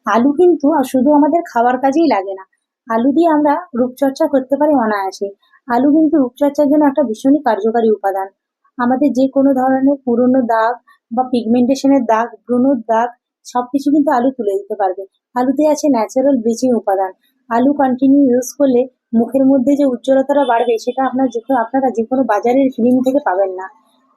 আলু কিন্তু শুধু আমাদের খাওয়ার কাজেই লাগে না, আলু দিয়ে আমরা রূপচর্চা করতে পারি অনায়াসে। আলু কিন্তু রূপচর্চার জন্য একটা ভীষণই কার্যকারী উপাদান। আমাদের যে কোনো ধরনের পুরনো দাগ বা পিগমেন্টেশনের দাগ, ব্রণর দাগ, সবকিছু কিন্তু আলু তুলে দিতে পারবে। আলুতে আছে ন্যাচারাল ব্লিচিং উপাদান। আলু কন্টিনিউ ইউজ করলে মুখের মধ্যে যে উজ্জ্বলতাটা বাড়বে সেটা আপনারা যে কোনো বাজারের ক্রিম থেকে পাবেন না।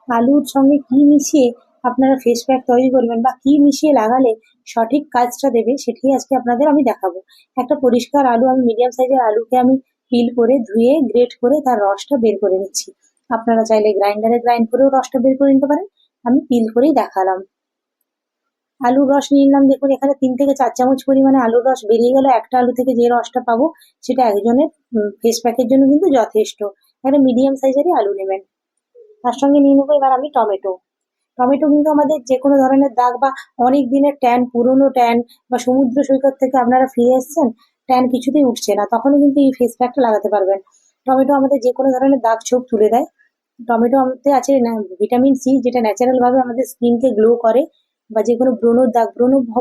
আলুর সঙ্গে কি মিশিয়ে আপনারা ফেস প্যাক তৈরি করবেন বা কি মিশিয়ে লাগালে সঠিক কাজটা দেবে সেটাই আজকে আপনাদের আমি দেখাবো। একটা পরিষ্কার আলু, আমি মিডিয়াম সাইজের আলুকে আমি পিল করে ধুয়ে গ্রেট করে তার রসটা বের করে নিচ্ছি। আপনারা চাইলে গ্রাইন্ডারে গ্রাইন্ড করেও রসটা বের করে নিতে পারেন, আমি পিল করেই দেখালাম। আলুর রস নিয়ে নিলাম, দেখুন এখানে 3 থেকে 4 চামচ পরিমাণে আলুর রস বেরিয়ে গেল। একটা আলু থেকে যে রসটা পাবো সেটা একজনের ফেস প্যাকের জন্য কিন্তু যথেষ্ট। একটা মিডিয়াম সাইজেরই আলু নেবেন। তার সঙ্গে নিয়ে নেবো এবার আমি টমেটো। টমেটো কিন্তু আমাদের যে কোনো ধরনের দাগ বা অনেক দিনের ট্যান, পুরনো ট্যান বা সমুদ্র সৈকত থেকে আপনারা ফিরে এসছেন, ট্যান কিছুতেই উঠছে না, তখনও কিন্তু এই ফেস প্যাকটা লাগাতে পারবেন। টমেটো আমাদের যে কোনো ধরনের দাগ ছোপ তুলে দেয়। টমেটোতে আছে ভিটামিন সি, যেটা ন্যাচারাল ভাবে আমাদের স্কিনকে গ্লো করে। বা যে কোনো ব্রণর দাগ,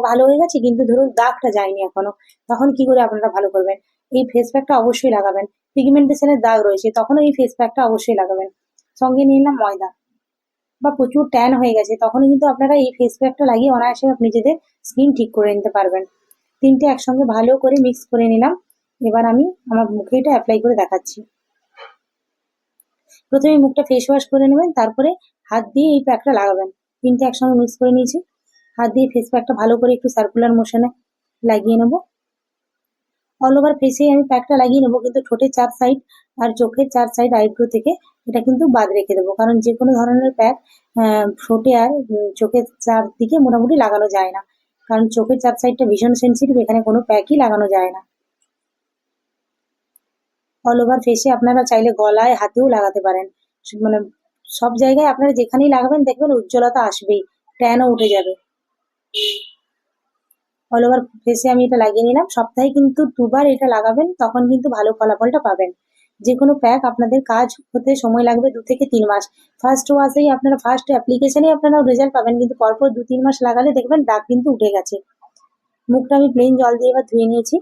ভালো হয়ে গেছে কিন্তু ধরুন দাগটা যায়নি এখনো, তখন কি করে আপনারা ভালো করবেন? এই ফেস প্যাকটা অবশ্যই লাগাবেন। পিগমেন্টেশনের দাগ রয়েছে তখনও এই ফেস প্যাকটা অবশ্যই লাগাবেন। সঙ্গে নিয়ে নিলাম ময়দা। বা প্রচুর ট্যান হয়ে গেছে তখনও কিন্তু আপনারা এই ফেস প্যাকটা লাগিয়ে অনায়াসে নিজেদের স্কিন ঠিক করে নিতে পারবেন। তিনটে একসঙ্গে ভালো করে মিক্স করে নিলাম। এবার আমি আমার মুখে এটা অ্যাপ্লাই করে দেখাচ্ছি। প্রথমে মুখটা ফেস ওয়াশ করে নেবেন, তারপরে হাত দিয়ে এই প্যাকটা লাগাবেন। তিনটে একসঙ্গে মিক্স করে নিয়েছি। হাত দিয়ে ফেস প্যাকটা ভালো করে একটু সার্কুলার মোশনে লাগিয়ে নেবো। অল ওভার ফেসে আমি প্যাকটা লাগিয়ে নেবো, কিন্তু ঠোঁটের 4 সাইড আর চোখের 4 সাইড আইব্রো থেকে এটা কিন্তু বাদ রেখে দেবো, কারণ যে কোনো ধরনের প্যাক ঠোঁটে আর চোখের চারদিকে মোটামুটি লাগানো যায় না, কারণ চোখের 4 সাইডটা ভীষণ সেন্সিটিভ, এখানে কোনো প্যাকই লাগানো যায় না। অল ওভার ফেসে আপনারা চাইলে গলায়, হাতেও লাগাতে পারেন। মানে সব জায়গায় আপনারা যেখানেই লাগাবেন দেখবেন উজ্জ্বলতা আসবেই, ট্যানও উঠে যাবে। অল ওভার ফেসে আমি এটা লাগিয়ে নিলাম। সপ্তাহে কিন্তু 2 বার এটা লাগাবেন, তখন কিন্তু ভালো ফলাফলটা পাবেন। যে কোনো প্যাক আপনাদের কাজ হতে সময় লাগবে 2 থেকে 3 মাস। ফার্স্ট ওয়াশেই আপনারা, ফার্স্ট অ্যাপ্লিকেশনেই আপনারা রেজাল্ট পাবেন, কিন্তু পরপর 2-3 মাস লাগালে দেখবেন দাগ কিন্তু উঠে গেছে। মুখটা আমি প্লেন জল দিয়ে এবার ধুয়ে নিয়েছি।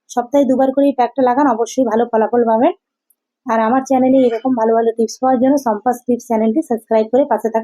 সপ্তাহে 2 বার করে এই প্যাকটা লাগান, অবশ্যই ভালো ফলাফল পাবেন। আর আমার চ্যানেলে এরকম ভালো ভালো টিপস পাওয়ার জন্য সম্পাস টিপস চ্যানেলটি সাবস্ক্রাইব করে পাশে থাকা